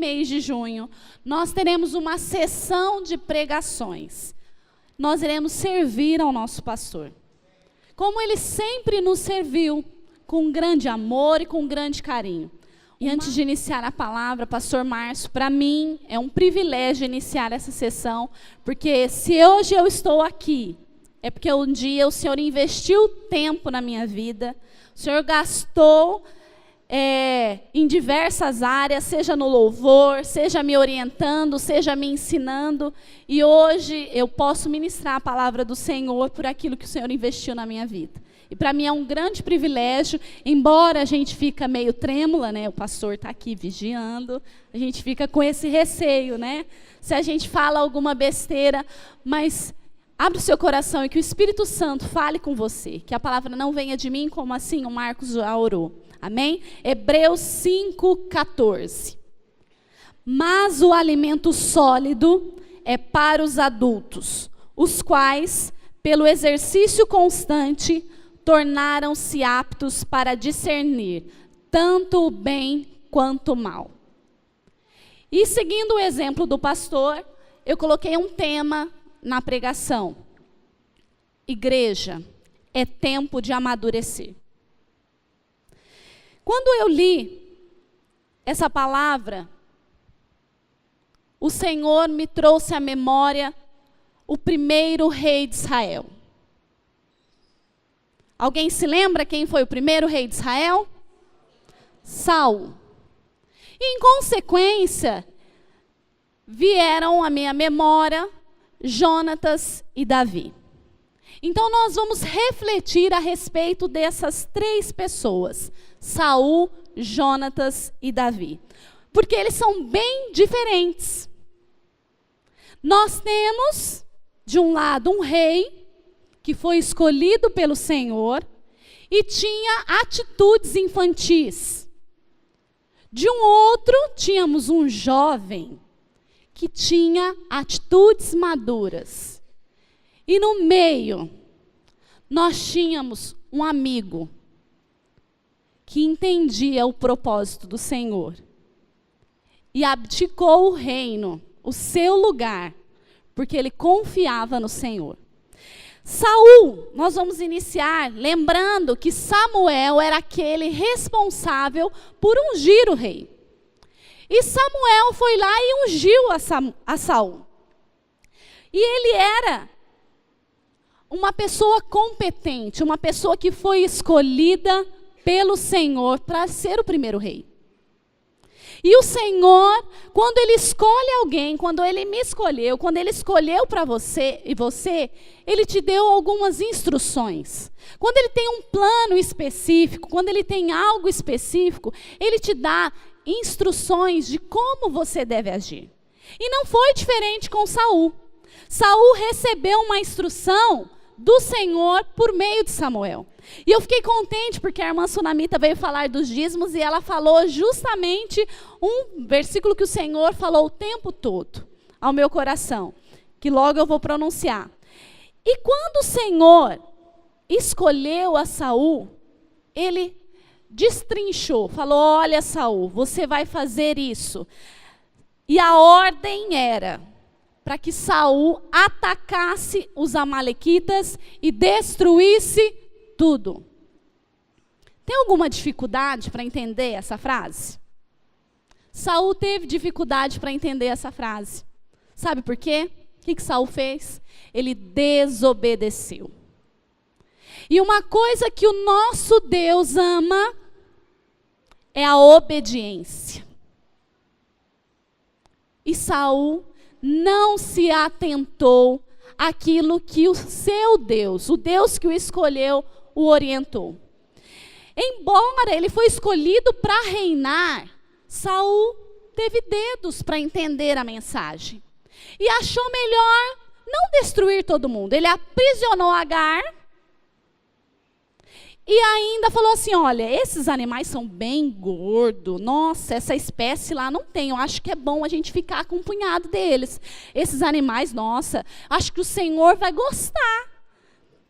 mês de junho, nós teremos uma sessão de pregações. Nós iremos servir ao nosso pastor, como ele sempre nos serviu, com grande amor e com grande carinho. E antes de iniciar a palavra, pastor Márcio, para mim é um privilégio iniciar essa sessão, porque se hoje eu estou aqui, é porque um dia o Senhor investiu tempo na minha vida, o Senhor gastou em diversas áreas, seja no louvor, seja me orientando, seja me ensinando, e hoje eu posso ministrar a palavra do Senhor por aquilo que o Senhor investiu na minha vida. E para mim é um grande privilégio, embora a gente fica meio trêmula, né? O pastor está aqui vigiando, a gente fica com esse receio, né? Se a gente fala alguma besteira, mas abre o seu coração e que o Espírito Santo fale com você, que a palavra não venha de mim, como assim o Marcos já orou. Amém? Hebreus 5:14. Mas o alimento sólido é para os adultos, os quais, pelo exercício constante, tornaram-se aptos para discernir tanto o bem quanto o mal. E seguindo o exemplo do pastor, eu coloquei um tema na pregação. Igreja, é tempo de amadurecer. Quando eu li essa palavra, o Senhor me trouxe à memória o primeiro rei de Israel. Alguém se lembra quem foi o primeiro rei de Israel? Saul. E, em consequência, vieram à minha memória Jonatas e Davi. Então, nós vamos refletir a respeito dessas três pessoas, Saul, Jonatas e Davi, porque eles são bem diferentes. Nós temos, de um lado, um rei que foi escolhido pelo Senhor e tinha atitudes infantis. De um outro, tínhamos um jovem que tinha atitudes maduras. E no meio, nós tínhamos um amigo que entendia o propósito do Senhor e abdicou o reino, o seu lugar, porque ele confiava no Senhor. Saul, nós vamos iniciar lembrando que Samuel era aquele responsável por ungir o rei. E Samuel foi lá e ungiu a Saul. E ele era uma pessoa competente, uma pessoa que foi escolhida pelo Senhor para ser o primeiro rei. E o Senhor, quando Ele escolhe alguém, quando Ele me escolheu, quando Ele escolheu para você e você, Ele te deu algumas instruções. Quando Ele tem um plano específico, quando Ele tem algo específico, Ele te dá instruções de como você deve agir. E não foi diferente com Saul. Saul recebeu uma instrução do Senhor por meio de Samuel. E eu fiquei contente porque a irmã Sunamita veio falar dos dízimos e ela falou justamente um versículo que o Senhor falou o tempo todo ao meu coração, que logo eu vou pronunciar. E quando o Senhor escolheu a Saul, ele destrinchou, falou: olha, Saul, você vai fazer isso. E a ordem era para que Saul atacasse os amalequitas e destruísse tudo. Tem alguma dificuldade para entender essa frase? Saul teve dificuldade para entender essa frase. Sabe por quê? O que Saul fez? Ele desobedeceu. E uma coisa que o nosso Deus ama é a obediência. E Saul não se atentou àquilo que o seu Deus, o Deus que o escolheu, o orientou. Embora ele foi escolhido para reinar, Saul teve dedos para entender a mensagem. E achou melhor não destruir todo mundo. Ele aprisionou Agar e ainda falou assim: olha, esses animais são bem gordos. Nossa, essa espécie lá não tem. Eu acho que é bom a gente ficar com um punhado deles. Esses animais, nossa, acho que o Senhor vai gostar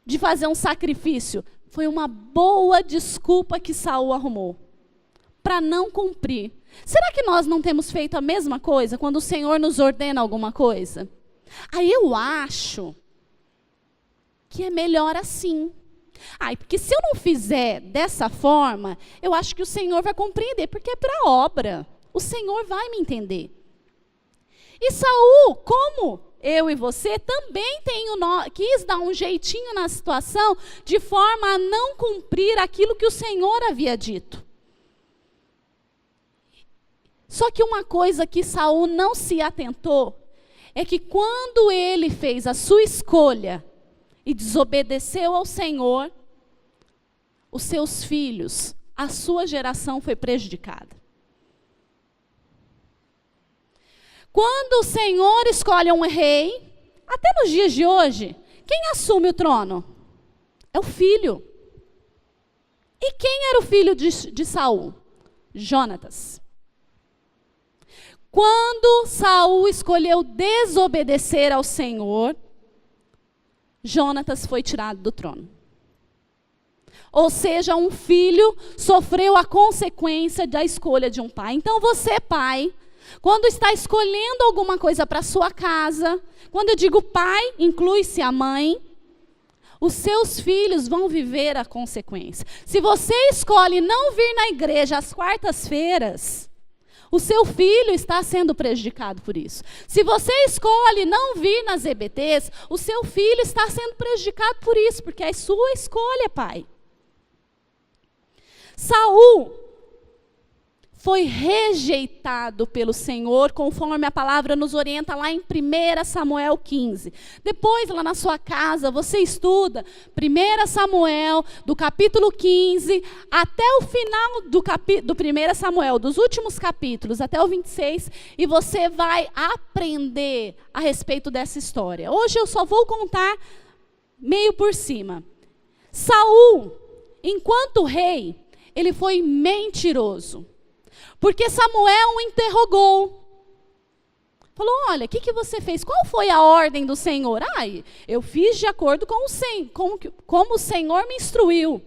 de fazer um sacrifício. Foi uma boa desculpa que Saul arrumou para não cumprir. Será que nós não temos feito a mesma coisa quando o Senhor nos ordena alguma coisa? Aí eu acho que é melhor assim. Porque se eu não fizer dessa forma, eu acho que o Senhor vai compreender, porque é para a obra. O Senhor vai me entender. E Saul, como eu e você, também quis dar um jeitinho na situação, de forma a não cumprir aquilo que o Senhor havia dito. Só que uma coisa que Saul não se atentou, é que quando ele fez a sua escolha, e desobedeceu ao Senhor, os seus filhos, a sua geração foi prejudicada. Quando o Senhor escolhe um rei, até nos dias de hoje, quem assume o trono? É o filho. E quem era o filho de Saul? Jonatas. Quando Saul escolheu desobedecer ao Senhor, Jonatas foi tirado do trono. Ou seja, um filho sofreu a consequência da escolha de um pai. Então você, pai, quando está escolhendo alguma coisa para sua casa, quando eu digo pai, inclui-se a mãe, os seus filhos vão viver a consequência. Se você escolhe não vir na igreja às quartas-feiras, o seu filho está sendo prejudicado por isso. Se você escolhe não vir nas EBTs, o seu filho está sendo prejudicado por isso, porque é sua escolha, pai. Saul foi rejeitado pelo Senhor, conforme a palavra nos orienta lá em 1 Samuel 15. Depois, lá na sua casa, você estuda 1 Samuel, do capítulo 15, até o final do 1 Samuel, dos últimos capítulos, até o 26, e você vai aprender a respeito dessa história. Hoje eu só vou contar meio por cima. Saul, enquanto rei, ele foi mentiroso. Porque Samuel o interrogou. Falou, olha, o que você fez? Qual foi a ordem do Senhor? Eu fiz de acordo com como o Senhor me instruiu.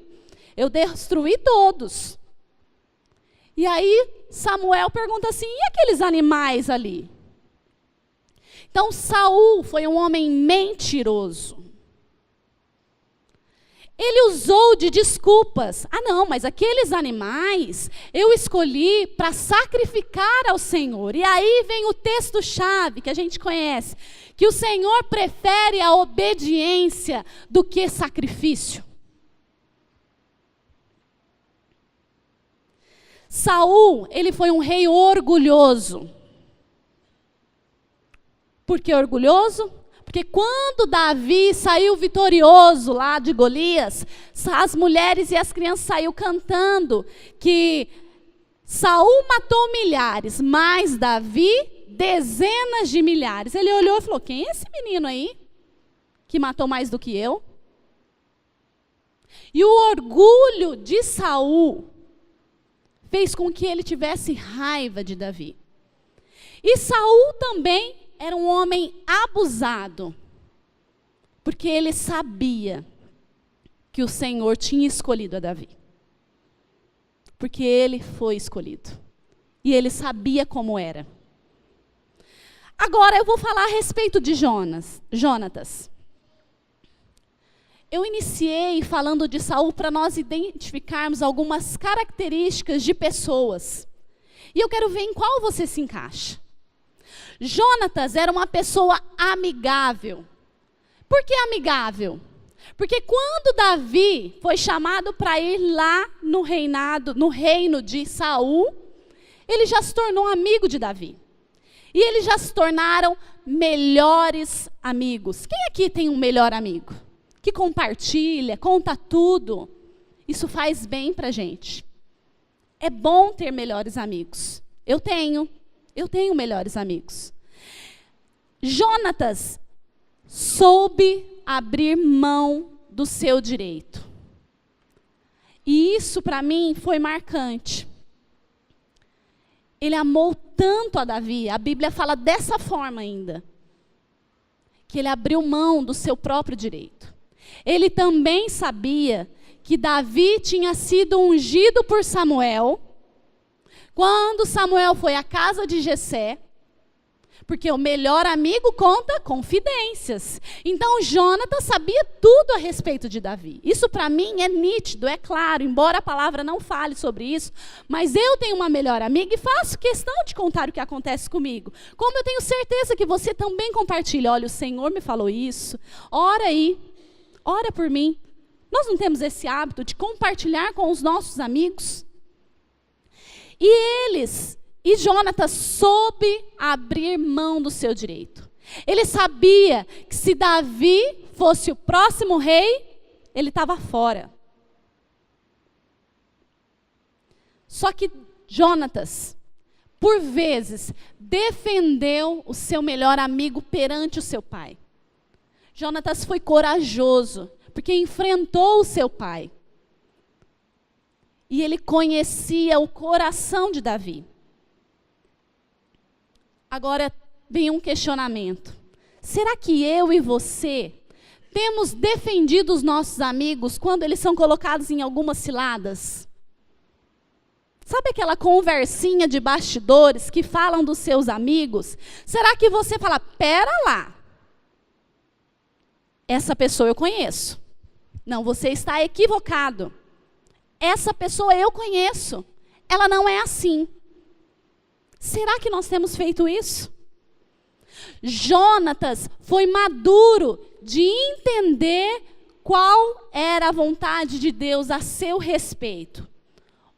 Eu destruí todos. E aí Samuel pergunta assim, e aqueles animais ali? Então Saul foi um homem mentiroso. Ele usou de desculpas. Não, mas aqueles animais eu escolhi para sacrificar ao Senhor. E aí vem o texto-chave que a gente conhece, que o Senhor prefere a obediência do que sacrifício. Saul, ele foi um rei orgulhoso. Por que orgulhoso? Porque quando Davi saiu vitorioso lá de Golias, as mulheres e as crianças saíram cantando que Saul matou milhares, mas Davi dezenas de milhares. Ele olhou e falou, quem é esse menino aí que matou mais do que eu? E o orgulho de Saul fez com que ele tivesse raiva de Davi. E Saul também era um homem abusado, porque ele sabia que o Senhor tinha escolhido a Davi. Porque ele foi escolhido. E ele sabia como era. Agora eu vou falar a respeito de Jonatas. Eu iniciei falando de Saul para nós identificarmos algumas características de pessoas. E eu quero ver em qual você se encaixa. Jonatas era uma pessoa amigável. Por que amigável? Porque quando Davi foi chamado para ir lá no reino de Saul, ele já se tornou amigo de Davi. E eles já se tornaram melhores amigos. Quem aqui tem um melhor amigo? Que compartilha, conta tudo. Isso faz bem para a gente. É bom ter melhores amigos. Eu tenho melhores amigos. Jonatas soube abrir mão do seu direito. E isso para mim foi marcante. Ele amou tanto a Davi, a Bíblia fala dessa forma ainda, que ele abriu mão do seu próprio direito. Ele também sabia que Davi tinha sido ungido por Samuel Quando Samuel foi à casa de Jessé, porque o melhor amigo conta confidências. Então, Jonatas sabia tudo a respeito de Davi. Isso para mim é nítido, é claro, embora a palavra não fale sobre isso, mas eu tenho uma melhor amiga e faço questão de contar o que acontece comigo. Como eu tenho certeza que você também compartilha. Olha, o Senhor me falou isso. Ora aí, ora por mim. Nós não temos esse hábito de compartilhar com os nossos amigos? E Jonatas soube abrir mão do seu direito. Ele sabia que se Davi fosse o próximo rei, ele estava fora. Só que Jonatas, por vezes, defendeu o seu melhor amigo perante o seu pai. Jonatas foi corajoso, porque enfrentou o seu pai. E ele conhecia o coração de Davi. Agora vem um questionamento. Será que eu e você temos defendido os nossos amigos quando eles são colocados em algumas ciladas? Sabe aquela conversinha de bastidores que falam dos seus amigos? Será que você fala, pera lá, essa pessoa eu conheço. Não, você está equivocado. Essa pessoa eu conheço. Ela não é assim. Será que nós temos feito isso? Jonatas foi maduro de entender qual era a vontade de Deus a seu respeito.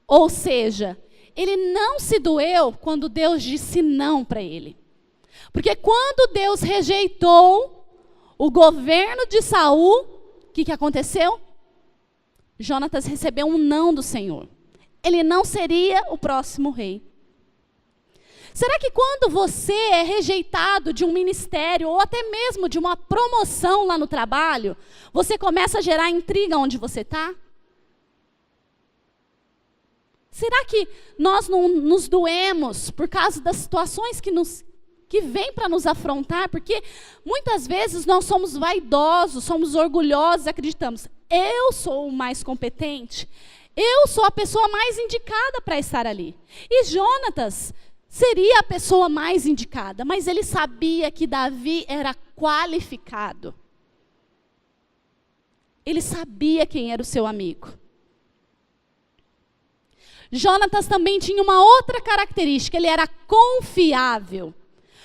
Ou seja, ele não se doeu quando Deus disse não para ele. Porque quando Deus rejeitou o governo de Saul, o que aconteceu? Jonatas recebeu um não do Senhor. Ele não seria o próximo rei. Será que quando você é rejeitado de um ministério ou até mesmo de uma promoção lá no trabalho, você começa a gerar intriga onde você está? Será que nós não nos doemos por causa das situações que vêm para nos afrontar? Porque muitas vezes nós somos vaidosos, somos orgulhosos, acreditamos, eu sou o mais competente, eu sou a pessoa mais indicada para estar ali. E Jonatas seria a pessoa mais indicada, mas ele sabia que Davi era qualificado. Ele sabia quem era o seu amigo. Jonatas também tinha uma outra característica, ele era confiável.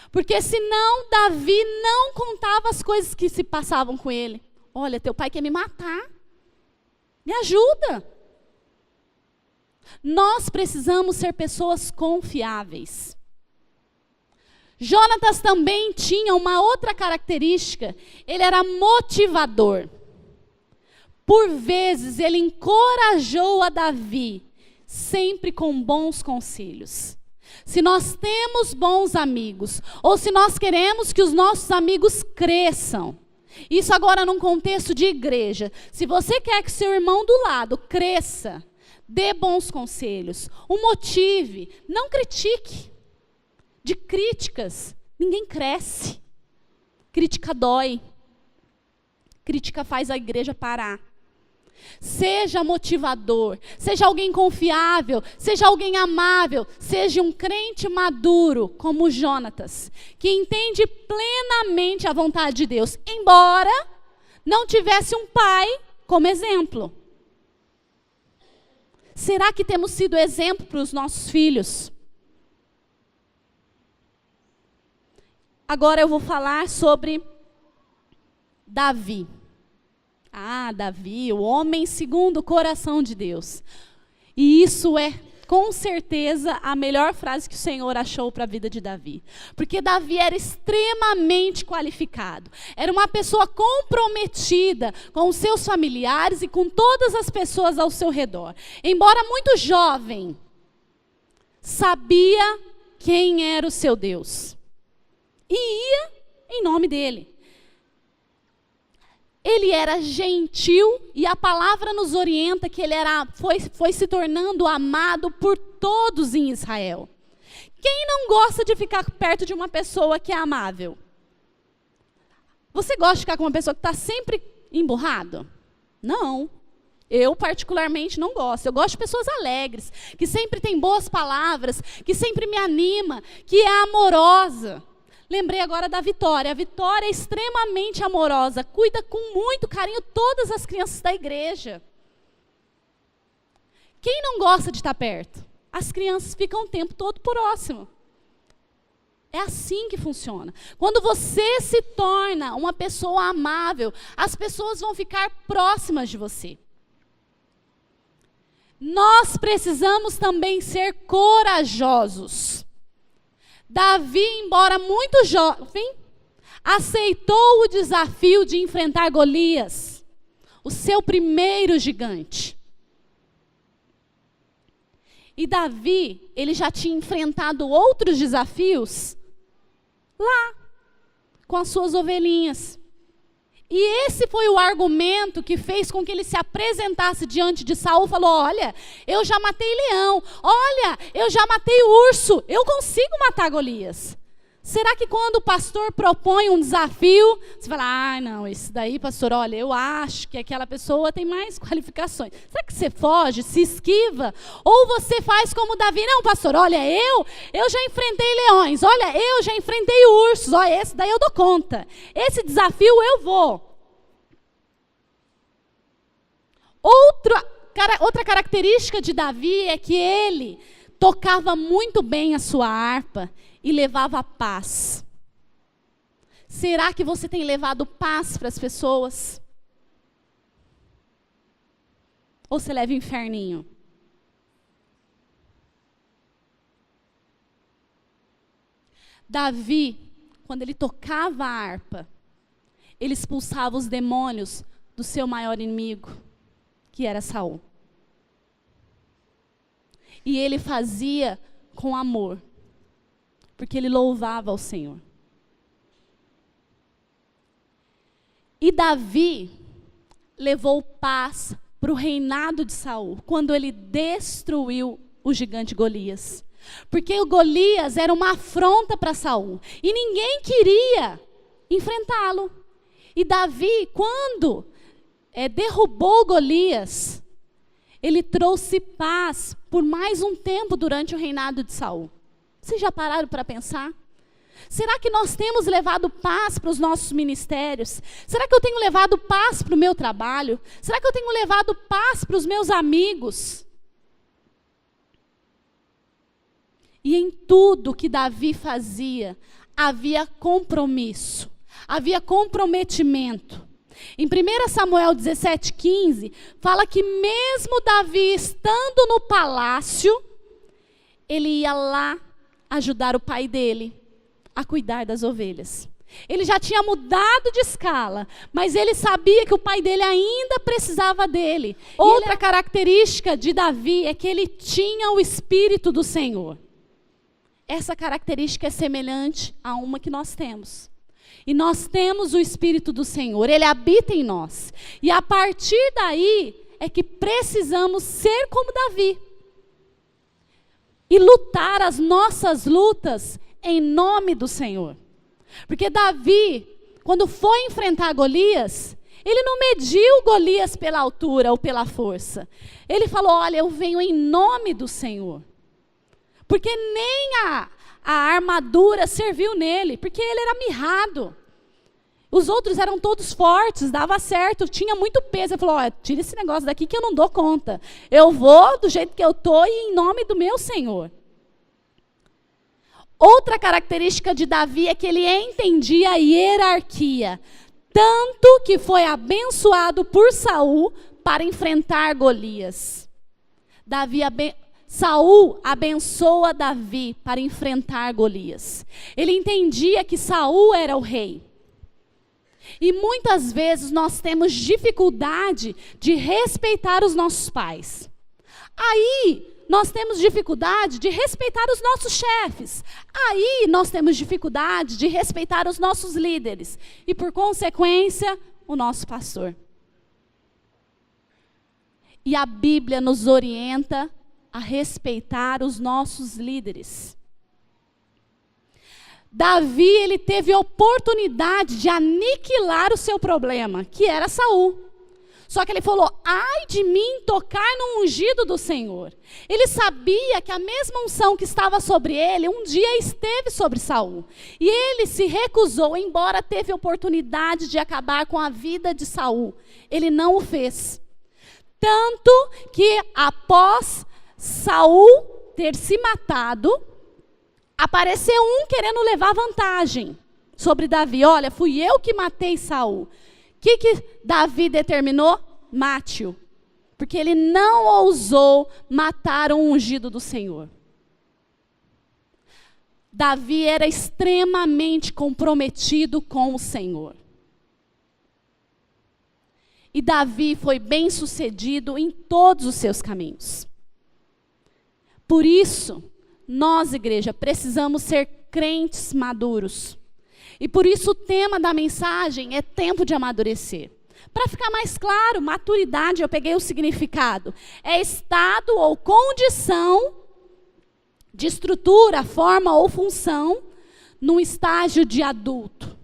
Porque senão Davi não contava as coisas que se passavam com ele. Olha, teu pai quer me matar. Me ajuda. Nós precisamos ser pessoas confiáveis. Jonatas também tinha uma outra característica, ele era motivador. Por vezes ele encorajou a Davi, sempre com bons conselhos. Se nós temos bons amigos, ou se nós queremos que os nossos amigos cresçam, isso agora num contexto de igreja, se você quer que seu irmão do lado cresça, dê bons conselhos, o motive, não critique. De críticas, ninguém cresce. Crítica dói. Crítica faz a igreja parar. Seja motivador, seja alguém confiável, seja alguém amável, seja um crente maduro, como Jonatas, que entende plenamente a vontade de Deus, embora não tivesse um pai como exemplo. Será que temos sido exemplo para os nossos filhos? Agora eu vou falar sobre Davi. Davi, o homem segundo o coração de Deus. E isso é, com certeza, a melhor frase que o Senhor achou para a vida de Davi. Porque Davi era extremamente qualificado. Era uma pessoa comprometida com os seus familiares e com todas as pessoas ao seu redor. Embora muito jovem, sabia quem era o seu Deus. E ia em nome dele. Ele era gentil e a palavra nos orienta que ele foi se tornando amado por todos em Israel. Quem não gosta de ficar perto de uma pessoa que é amável? Você gosta de ficar com uma pessoa que está sempre emburrado? Não. Eu, particularmente, não gosto. Eu gosto de pessoas alegres, que sempre têm boas palavras, que sempre me anima, que é amorosa. Lembrei agora da Vitória. A Vitória é extremamente amorosa, cuida com muito carinho todas as crianças da igreja. Quem não gosta de estar perto? As crianças ficam o tempo todo próximo. É assim que funciona. Quando você se torna uma pessoa amável, as pessoas vão ficar próximas de você. Nós precisamos também ser corajosos. Davi, embora muito jovem, aceitou o desafio de enfrentar Golias, o seu primeiro gigante. E Davi, ele já tinha enfrentado outros desafios lá, com as suas ovelhinhas. E esse foi o argumento que fez com que ele se apresentasse diante de Saul, falou: olha, eu já matei leão, olha, eu já matei urso, eu consigo matar Golias. Será que quando o pastor propõe um desafio, você fala: ah, não, esse daí, pastor, olha, eu acho que aquela pessoa tem mais qualificações. Será que você foge, se esquiva? Ou você faz como Davi: não, pastor, olha, eu já enfrentei leões, olha, eu já enfrentei ursos, olha, esse daí eu dou conta. Esse desafio eu vou. Outra característica de Davi é que ele tocava muito bem a sua harpa e levava paz. Será que você tem levado paz para as pessoas? Ou você leva inferninho? Davi, quando ele tocava a harpa, ele expulsava os demônios do seu maior inimigo, que era Saul. E ele fazia com amor, porque ele louvava ao Senhor. E Davi levou paz para o reinado de Saul, quando ele destruiu o gigante Golias. Porque o Golias era uma afronta para Saul, e ninguém queria enfrentá-lo. E Davi, quando derrubou Golias, ele trouxe paz por mais um tempo durante o reinado de Saul. Vocês já pararam para pensar? Será que nós temos levado paz para os nossos ministérios? Será que eu tenho levado paz para o meu trabalho? Será que eu tenho levado paz para os meus amigos? E em tudo que Davi fazia, havia compromisso, havia comprometimento. Em 1 Samuel 17,15, fala que mesmo Davi estando no palácio, ele ia lá ajudar o pai dele a cuidar das ovelhas. Ele já tinha mudado de escala, mas ele sabia que o pai dele ainda precisava dele. Outra característica de Davi é que ele tinha o Espírito do Senhor. Essa característica é semelhante a uma que nós temos. E nós temos o Espírito do Senhor, ele habita em nós. E a partir daí é que precisamos ser como Davi. E lutar as nossas lutas em nome do Senhor. Porque Davi, quando foi enfrentar Golias, ele não mediu Golias pela altura ou pela força. Ele falou: olha, eu venho em nome do Senhor. Porque nem a armadura serviu nele, porque ele era mirrado. Os outros eram todos fortes, dava certo, tinha muito peso. Ele falou: olha, tira esse negócio daqui que eu não dou conta. Eu vou do jeito que eu estou e em nome do meu Senhor. Outra característica de Davi é que ele entendia a hierarquia, tanto que foi abençoado por Saul para enfrentar Golias. Saul abençoa Davi para enfrentar Golias. Ele entendia que Saul era o rei. E muitas vezes nós temos dificuldade de respeitar os nossos pais. Aí nós temos dificuldade de respeitar os nossos chefes. Aí nós temos dificuldade de respeitar os nossos líderes. E por consequência, o nosso pastor. E a Bíblia nos orienta a respeitar os nossos líderes. Davi, ele teve a oportunidade de aniquilar o seu problema, que era Saul. Só que ele falou, ai de mim tocar no ungido do Senhor. Ele sabia que a mesma unção que estava sobre ele, um dia esteve sobre Saul. E ele se recusou, embora teve oportunidade de acabar com a vida de Saul. Ele não o fez. Tanto que após Saul ter se matado, apareceu um querendo levar vantagem sobre Davi. Olha, fui eu que matei Saul. O que Davi determinou? Mate-o. Porque ele não ousou matar o ungido do Senhor. Davi era extremamente comprometido com o Senhor. E Davi foi bem-sucedido em todos os seus caminhos. Por isso, nós, igreja, precisamos ser crentes maduros. E por isso o tema da mensagem é tempo de amadurecer. Para ficar mais claro, maturidade, eu peguei o significado. É estado ou condição de estrutura, forma ou função num estágio de adulto.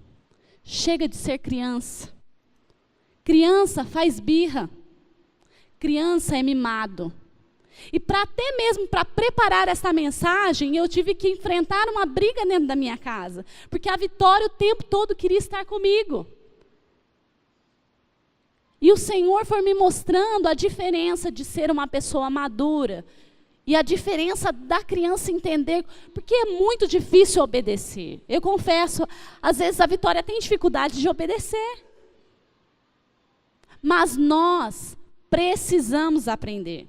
Chega de ser criança. Criança faz birra. Criança é mimado. E até mesmo para preparar essa mensagem, eu tive que enfrentar uma briga dentro da minha casa. Porque a Vitória o tempo todo queria estar comigo. E o Senhor foi me mostrando a diferença de ser uma pessoa madura. E a diferença da criança entender, porque é muito difícil obedecer. Eu confesso, às vezes a Vitória tem dificuldade de obedecer. Mas nós precisamos aprender.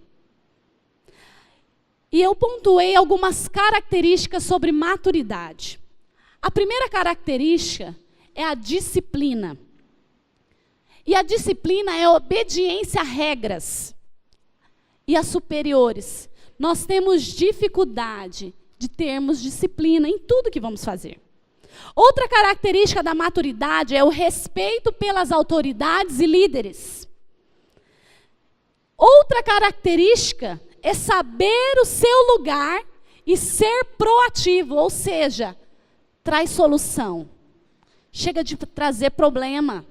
E eu pontuei algumas características sobre maturidade. A primeira característica é a disciplina. E a disciplina é a obediência a regras e a superiores. Nós temos dificuldade de termos disciplina em tudo que vamos fazer. Outra característica da maturidade é o respeito pelas autoridades e líderes. Outra característica é saber o seu lugar e ser proativo, ou seja, traz solução. Chega de trazer problema.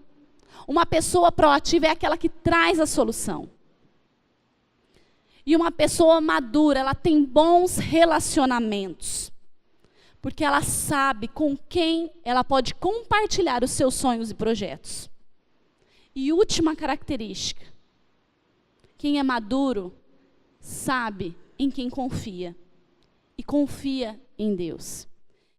Uma pessoa proativa é aquela que traz a solução. E uma pessoa madura, ela tem bons relacionamentos. Porque ela sabe com quem ela pode compartilhar os seus sonhos e projetos. E última característica. Quem é maduro sabe em quem confia. E confia em Deus.